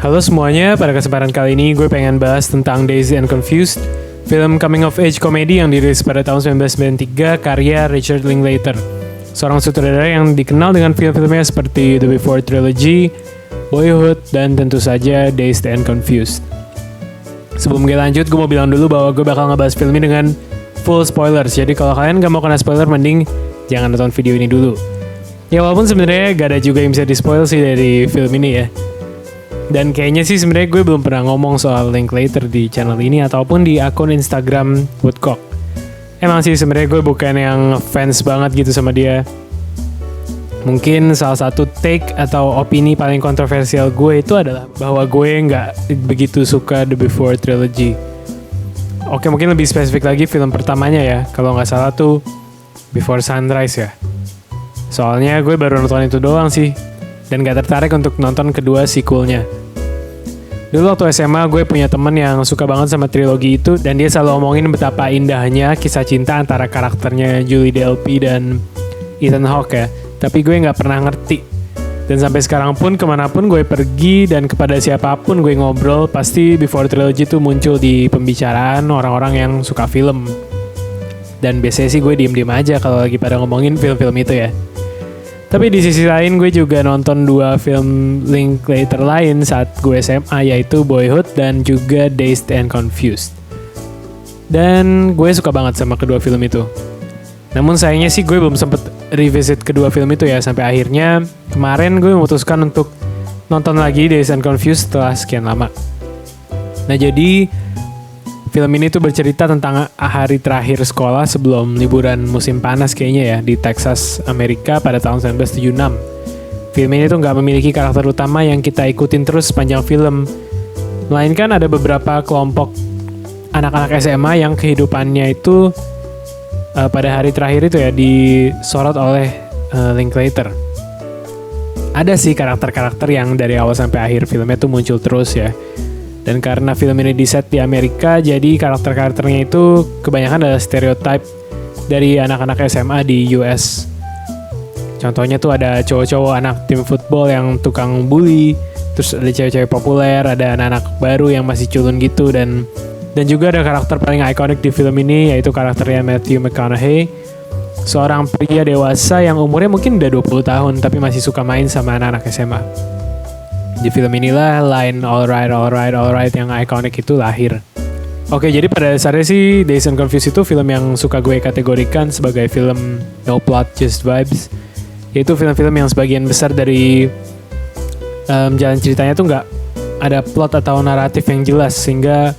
Halo semuanya, pada kesempatan kali ini gue pengen bahas tentang Dazed and Confused, film coming of age komedi yang dirilis pada tahun 1993 karya Richard Linklater, seorang sutradara yang dikenal dengan film-filmnya seperti The Before Trilogy, Boyhood, dan tentu saja Dazed and Confused. Sebelum gue lanjut, gue mau bilang dulu bahwa gue bakal ngebahas film ini dengan full spoilers, jadi kalau kalian gak mau kena spoiler, mending jangan nonton video ini dulu. Ya walaupun sebenarnya gak ada juga yang bisa di-spoil sih dari film ini ya. Dan kayaknya sih sebenarnya gue belum pernah ngomong soal Linklater di channel ini ataupun di akun Instagram Woodcock. Emang sih sebenarnya gue bukan yang fans banget gitu sama dia. Mungkin salah satu take atau opini paling kontroversial gue itu adalah bahwa gue nggak begitu suka The Before Trilogy. Oke, mungkin lebih spesifik lagi film pertamanya ya. Kalau nggak salah tuh Before Sunrise ya. Soalnya gue baru nonton itu doang sih. Dan gak tertarik untuk nonton kedua sequelnya. Dulu waktu SMA gue punya temen yang suka banget sama trilogi itu, dan dia selalu ngomongin betapa indahnya kisah cinta antara karakternya Julie Delpy dan Ethan Hawke ya. Tapi gue gak pernah ngerti. Dan sampai sekarang pun kemanapun gue pergi dan kepada siapapun gue ngobrol, pasti Before Trilogy tuh muncul di pembicaraan orang-orang yang suka film. Dan biasanya sih gue diem-diem aja kalau lagi pada ngomongin film-film itu ya. Tapi di sisi lain gue juga nonton dua film Linklater lain saat gue SMA, yaitu Boyhood dan juga Dazed and Confused. Dan gue suka banget sama kedua film itu. Namun sayangnya sih gue belum sempet revisit kedua film itu ya, sampai akhirnya kemarin gue memutuskan untuk nonton lagi Dazed and Confused setelah sekian lama. Nah jadi film ini tuh bercerita tentang hari terakhir sekolah sebelum liburan musim panas kayaknya ya di Texas, Amerika pada tahun 1976. Film ini tuh nggak memiliki karakter utama yang kita ikutin terus sepanjang film. Melainkan ada beberapa kelompok anak-anak SMA yang kehidupannya itu pada hari terakhir itu ya disorot oleh Linklater. Ada sih karakter-karakter yang dari awal sampai akhir filmnya tuh muncul terus ya. Dan karena film ini diset di Amerika, jadi karakter-karakternya itu kebanyakan adalah stereotype dari anak-anak SMA di US. Contohnya tuh ada cowok-cowok anak tim football yang tukang bully, terus ada cewek-cewek populer, ada anak-anak baru yang masih culun gitu, dan juga ada karakter paling ikonik di film ini, yaitu karakternya Matthew McConaughey, seorang pria dewasa yang umurnya mungkin udah 20 tahun tapi masih suka main sama anak-anak SMA. Di film inilah line alright yang ikonik itu lahir. Oke, jadi pada dasarnya sih Dazed and Confused itu film yang suka gue kategorikan sebagai film no plot just vibes. Yaitu film-film yang sebagian besar dari jalan ceritanya tuh nggak ada plot atau naratif yang jelas, sehingga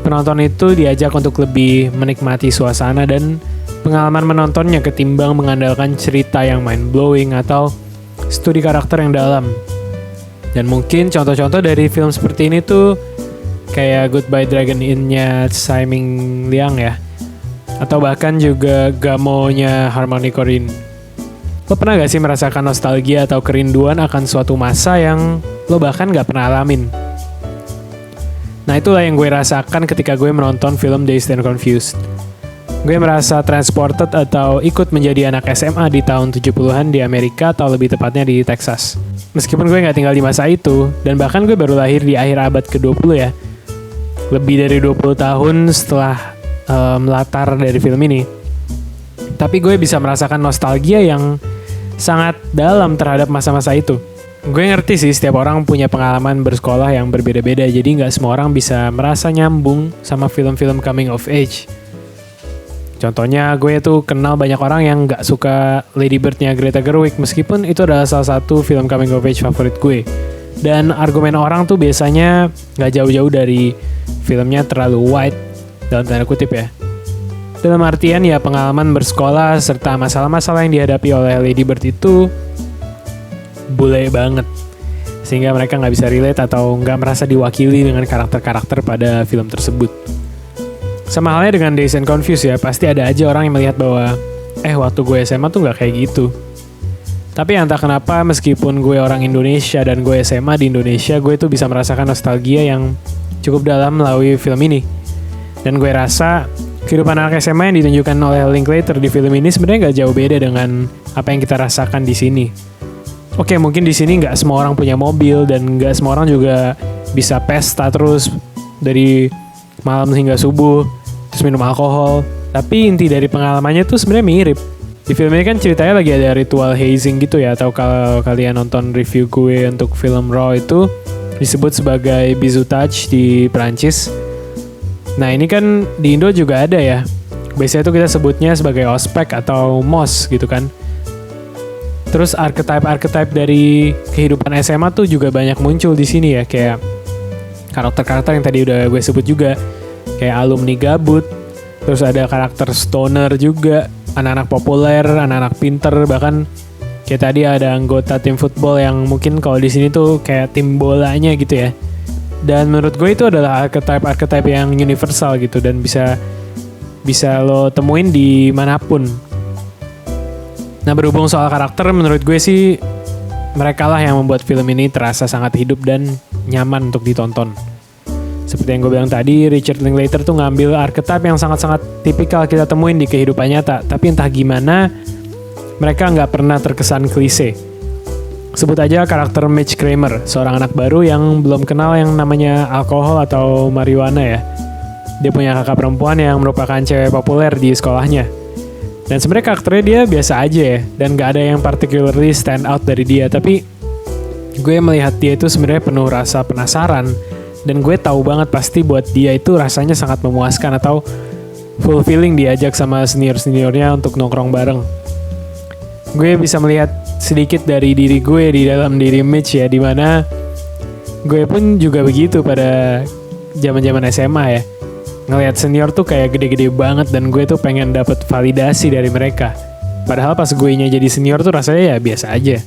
penonton itu diajak untuk lebih menikmati suasana dan pengalaman menontonnya ketimbang mengandalkan cerita yang mind blowing atau studi karakter yang dalam. Dan mungkin contoh-contoh dari film seperti ini tuh kayak Goodbye Dragon Inn-nya Tsai Ming Liang ya. Atau bahkan juga Gamo-nya Harmony Korine. Lo pernah gak sih merasakan nostalgia atau kerinduan akan suatu masa yang lo bahkan gak pernah alamin? Nah itulah yang gue rasakan ketika gue menonton film Dazed and Confused. Gue merasa transported atau ikut menjadi anak SMA di tahun 70-an di Amerika atau lebih tepatnya di Texas. Meskipun gue gak tinggal di masa itu, dan bahkan gue baru lahir di akhir abad ke-20 ya. Lebih dari 20 tahun setelah latar dari film ini. Tapi gue bisa merasakan nostalgia yang sangat dalam terhadap masa-masa itu. Gue ngerti sih setiap orang punya pengalaman bersekolah yang berbeda-beda, jadi gak semua orang bisa merasa nyambung sama film-film coming of age. Contohnya gue tuh kenal banyak orang yang gak suka Lady Bird-nya Greta Gerwig, meskipun itu adalah salah satu film coming of age favorit gue. Dan argumen orang tuh biasanya gak jauh-jauh dari filmnya terlalu white, dalam tanda kutip ya. Dalam artian ya pengalaman bersekolah serta masalah-masalah yang dihadapi oleh Lady Bird itu bule banget. Sehingga mereka gak bisa relate atau gak merasa diwakili dengan karakter-karakter pada film tersebut. Sama halnya dengan Dazed and Confused ya, pasti ada aja orang yang melihat bahwa waktu gue SMA tuh gak kayak gitu. Tapi entah kenapa meskipun gue orang Indonesia dan gue SMA di Indonesia, gue tuh bisa merasakan nostalgia yang cukup dalam melalui film ini. Dan gue rasa kehidupan anak SMA yang ditunjukkan oleh Linklater di film ini sebenarnya gak jauh beda dengan apa yang kita rasakan di sini. Oke, mungkin di sini nggak semua orang punya mobil dan nggak semua orang juga bisa pesta terus dari malam hingga subuh terus minum alkohol. Tapi inti dari pengalamannya tuh sebenarnya mirip. Di film ini kan ceritanya lagi ada ritual hazing gitu ya, atau kalau kalian nonton review gue untuk film Raw itu disebut sebagai bizutage di Perancis. Nah ini kan di Indo juga ada ya. Biasanya tuh kita sebutnya sebagai ospek atau mos gitu kan. Terus archetype dari kehidupan SMA tuh juga banyak muncul di sini ya, kayak karakter-karakter yang tadi udah gue sebut juga, kayak alumni gabut, terus ada karakter stoner juga, anak-anak populer, anak-anak pinter, bahkan kayak tadi ada anggota tim football yang mungkin kalau di sini tuh kayak tim bolanya gitu ya. Dan menurut gue itu adalah archetype yang universal gitu dan bisa lo temuin di manapun. Nah berhubung soal karakter, menurut gue sih mereka lah yang membuat film ini terasa sangat hidup dan nyaman untuk ditonton. Seperti yang gue bilang tadi, Richard Linklater tuh ngambil archetype yang sangat-sangat tipikal kita temuin di kehidupan nyata. Tapi entah gimana, mereka nggak pernah terkesan klise. Sebut aja karakter Mitch Kramer, seorang anak baru yang belum kenal yang namanya alkohol atau marijuana ya. Dia punya kakak perempuan yang merupakan cewek populer di sekolahnya. Dan sebenarnya karakternya dia biasa aja ya, dan gak ada yang particularly stand out dari dia. Tapi gue melihat dia itu sebenarnya penuh rasa penasaran, dan gue tahu banget pasti buat dia itu rasanya sangat memuaskan atau fulfilling diajak sama senior-seniornya untuk nongkrong bareng. Gue bisa melihat sedikit dari diri gue di dalam diri Mitch ya, dimana gue pun juga begitu pada zaman-zaman SMA ya. Ngelihat senior tuh kayak gede-gede banget dan gue tuh pengen dapet validasi dari mereka. Padahal pas gue nya jadi senior tuh rasanya ya biasa aja.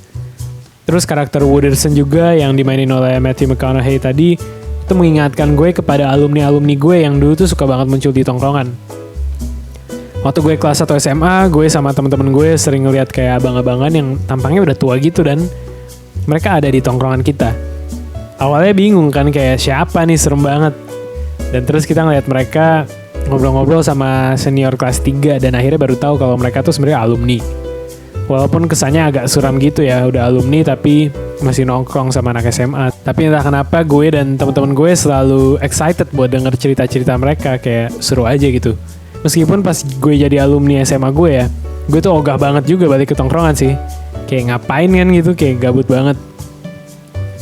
Terus karakter Wooderson juga yang dimainin oleh Matthew McConaughey tadi itu mengingatkan gue kepada alumni-alumni gue yang dulu tuh suka banget muncul di tongkrongan. Waktu gue kelas 1 SMA, gue sama teman-teman gue sering ngeliat kayak abang-abangan yang tampangnya udah tua gitu dan mereka ada di tongkrongan kita. Awalnya bingung kan kayak siapa nih, serem banget. Dan terus kita ngeliat mereka ngobrol-ngobrol sama senior kelas 3 dan akhirnya baru tahu kalau mereka tuh sebenarnya alumni. Walaupun kesannya agak suram gitu ya, udah alumni tapi masih nongkrong sama anak SMA. Tapi entah kenapa gue dan teman-teman gue selalu excited buat denger cerita-cerita mereka, kayak seru aja gitu. Meskipun pas gue jadi alumni SMA gue ya, gue tuh ogah banget juga balik ke tongkrongan sih. Kayak ngapain kan gitu, kayak gabut banget.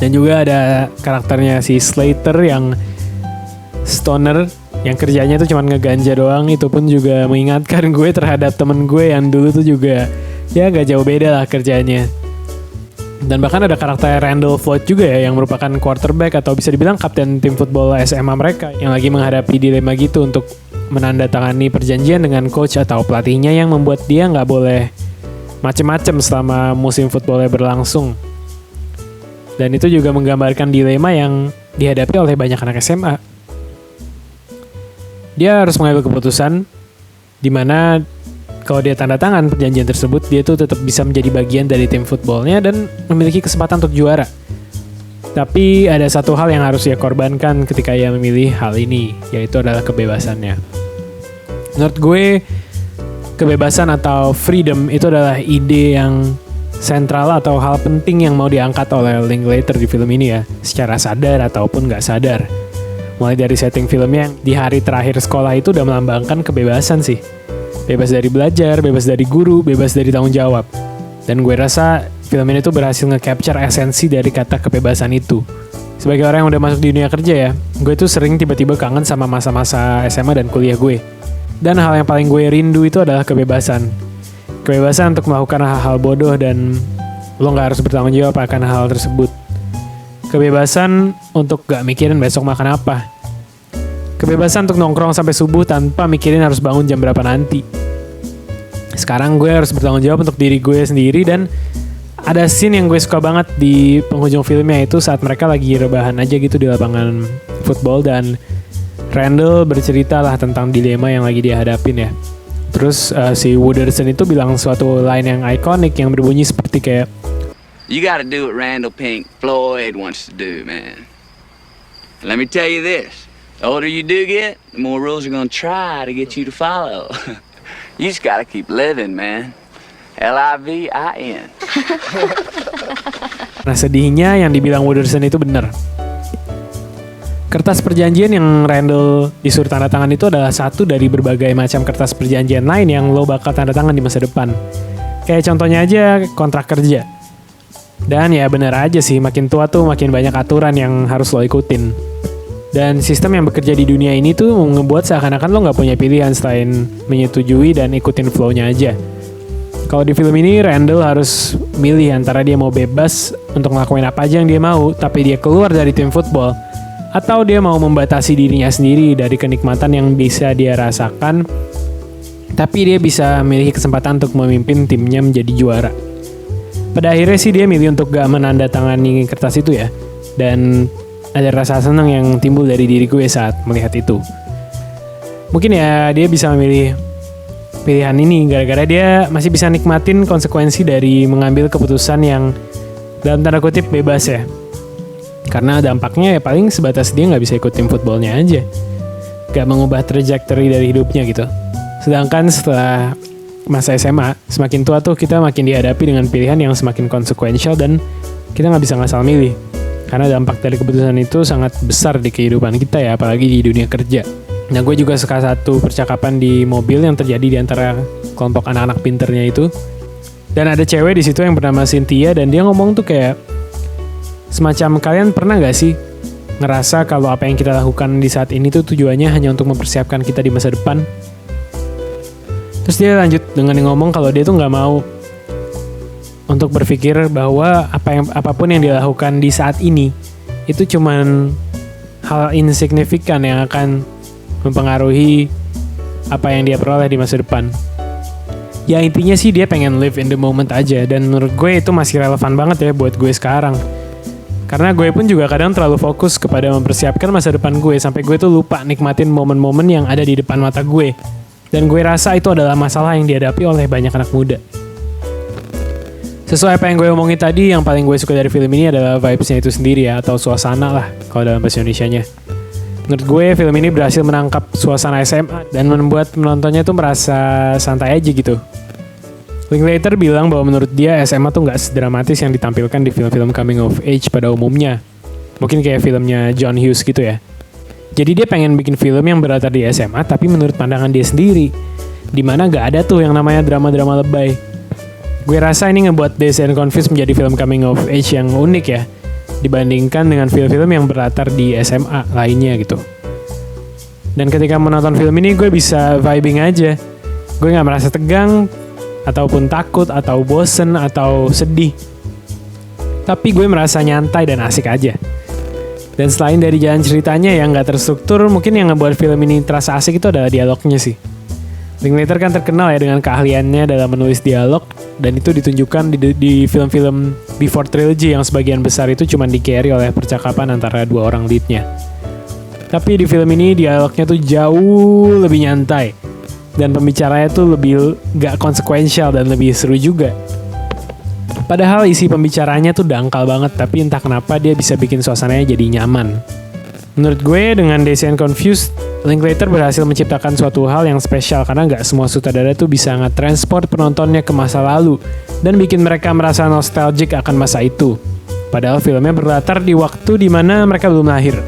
Dan juga ada karakternya si Slater yang stoner yang kerjanya tuh cuma ngeganja doang. Itu pun juga mengingatkan gue terhadap temen gue yang dulu tuh juga ya gak jauh beda lah kerjanya. Dan bahkan ada karakter Randall Floyd juga ya, yang merupakan quarterback atau bisa dibilang kapten tim football SMA mereka, yang lagi menghadapi dilema gitu untuk menandatangani perjanjian dengan coach atau pelatihnya yang membuat dia gak boleh macem-macem selama musim footballnya berlangsung. Dan itu juga menggambarkan dilema yang dihadapi oleh banyak anak SMA. Dia harus mengambil keputusan di mana kalau dia tanda tangan perjanjian tersebut, dia tuh tetap bisa menjadi bagian dari tim footballnya dan memiliki kesempatan untuk juara. Tapi ada satu hal yang harus dia korbankan ketika ia memilih hal ini, yaitu adalah kebebasannya. Menurut gue, kebebasan atau freedom itu adalah ide yang sentral atau hal penting yang mau diangkat oleh Linklater di film ini ya, secara sadar ataupun nggak sadar. Mulai dari setting filmnya yang di hari terakhir sekolah itu udah melambangkan kebebasan sih. Bebas dari belajar, bebas dari guru, bebas dari tanggung jawab. Dan gue rasa film ini tuh berhasil nge-capture esensi dari kata kebebasan itu. Sebagai orang yang udah masuk di dunia kerja ya, gue tuh sering tiba-tiba kangen sama masa-masa SMA dan kuliah gue. Dan hal yang paling gue rindu itu adalah kebebasan. Kebebasan untuk melakukan hal-hal bodoh dan lo gak harus bertanggung jawab akan hal tersebut. Kebebasan untuk gak mikirin besok makan apa. Kebebasan untuk nongkrong sampai subuh tanpa mikirin harus bangun jam berapa nanti. Sekarang gue harus bertanggung jawab untuk diri gue sendiri. Dan ada scene yang gue suka banget di penghujung filmnya, itu saat mereka lagi rebahan aja gitu di lapangan football. Dan Randall bercerita lah tentang dilema yang lagi dia hadapin ya. Terus si Wooderson itu bilang suatu line yang ikonik yang berbunyi seperti kayak, "You gotta do what Randall Pink Floyd wants to do, man. Let me tell you this. The older you do get, the more rules are gonna try to get you to follow. You just gotta keep living, man. Livin." Nah sedihnya yang dibilang Wooderson itu benar. Kertas perjanjian yang Randall disuruh tanda tangan itu adalah satu dari berbagai macam kertas perjanjian lain yang lo bakal tanda tangan di masa depan. Kayak contohnya aja kontrak kerja. Dan ya bener aja sih, makin tua tuh makin banyak aturan yang harus lo ikutin. Dan sistem yang bekerja di dunia ini tuh ngebuat seakan-akan lo gak punya pilihan selain menyetujui dan ikutin flow-nya aja. Kalau di film ini Randall harus milih antara dia mau bebas untuk ngelakuin apa aja yang dia mau, tapi dia keluar dari tim football, atau dia mau membatasi dirinya sendiri dari kenikmatan yang bisa dia rasakan, tapi dia bisa memiliki kesempatan untuk memimpin timnya menjadi juara. Pada akhirnya sih dia milih untuk gak menandatangani kertas itu ya, dan ada rasa senang yang timbul dari diri gue saat melihat itu. Mungkin ya dia bisa memilih pilihan ini gara-gara dia masih bisa nikmatin konsekuensi dari mengambil keputusan yang dalam tanda kutip bebas ya. Karena dampaknya ya paling sebatas dia gak bisa ikut tim footballnya aja, gak mengubah trajectory dari hidupnya gitu. Sedangkan setelah masa SMA, semakin tua tuh kita makin dihadapi dengan pilihan yang semakin konsekuensial dan kita gak bisa ngasal milih. Karena dampak dari keputusan itu sangat besar di kehidupan kita ya, apalagi di dunia kerja. Nah gue juga suka satu percakapan di mobil yang terjadi di antara kelompok anak-anak pinternya itu. Dan ada cewek di situ yang bernama Cynthia dan dia ngomong tuh kayak semacam, kalian pernah gak sih ngerasa kalau apa yang kita lakukan di saat ini tuh tujuannya hanya untuk mempersiapkan kita di masa depan? Terus dia lanjut dengan ngomong kalau dia tuh gak mau untuk berpikir bahwa apapun yang dia lakukan di saat ini itu cuman hal insignifikan yang akan mempengaruhi apa yang dia peroleh di masa depan. Ya intinya sih dia pengen live in the moment aja, dan menurut gue itu masih relevan banget ya buat gue sekarang. Karena gue pun juga kadang terlalu fokus kepada mempersiapkan masa depan gue sampai gue tuh lupa nikmatin momen-momen yang ada di depan mata gue. Dan gue rasa itu adalah masalah yang dihadapi oleh banyak anak muda. Sesuai apa yang gue omongin tadi, yang paling gue suka dari film ini adalah vibes-nya itu sendiri ya, atau suasana lah kalau dalam bahasa Indonesianya. Menurut gue film ini berhasil menangkap suasana SMA dan membuat penontonnya tuh merasa santai aja gitu. Linklater bilang bahwa menurut dia SMA tuh gak sedramatis yang ditampilkan di film-film coming of age pada umumnya. Mungkin kayak filmnya John Hughes gitu ya. Jadi dia pengen bikin film yang berlatar di SMA tapi menurut pandangan dia sendiri, dimana gak ada tuh yang namanya drama-drama lebay. Gue rasa ini ngebuat Dazed and Confused menjadi film coming of age yang unik ya, dibandingkan dengan film-film yang berlatar di SMA lainnya gitu. Dan ketika menonton film ini gue bisa vibing aja. Gue gak merasa tegang, ataupun takut, atau bosen, atau sedih. Tapi gue merasa nyantai dan asik aja. Dan selain dari jalan ceritanya yang gak terstruktur, mungkin yang ngebuat film ini terasa asik itu adalah dialognya sih. Linklater kan terkenal ya dengan keahliannya dalam menulis dialog, dan itu ditunjukkan di film-film Before Trilogy yang sebagian besar itu cuma di-carry oleh percakapan antara dua orang leadnya. Tapi di film ini dialognya tuh jauh lebih nyantai, dan pembicaranya tuh lebih gak konsekuensial dan lebih seru juga. Padahal isi pembicaranya tuh dangkal banget, tapi entah kenapa dia bisa bikin suasananya jadi nyaman. Menurut gue dengan Dazed and Confused, Linklater berhasil menciptakan suatu hal yang spesial karena gak semua sutradara tuh bisa nge-transport penontonnya ke masa lalu dan bikin mereka merasa nostalgic akan masa itu. Padahal filmnya berlatar di waktu dimana mereka belum lahir.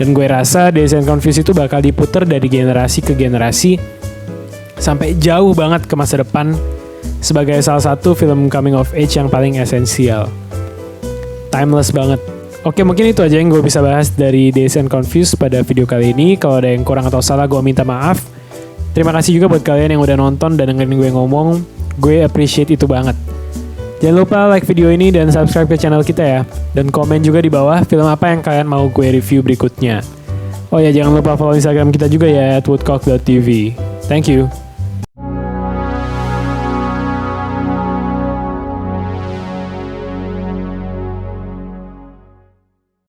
Dan gue rasa Dazed and Confused itu bakal diputer dari generasi ke generasi sampai jauh banget ke masa depan sebagai salah satu film coming of age yang paling esensial. Timeless banget. Oke, mungkin itu aja yang gue bisa bahas dari Dazed and Confused pada video kali ini. Kalau ada yang kurang atau salah, gue minta maaf. Terima kasih juga buat kalian yang udah nonton dan dengerin gue ngomong. Gue appreciate itu banget. Jangan lupa like video ini dan subscribe ke channel kita ya. Dan komen juga di bawah film apa yang kalian mau gue review berikutnya. Oh ya, jangan lupa follow Instagram kita juga ya, @woodcock.tv. Thank you.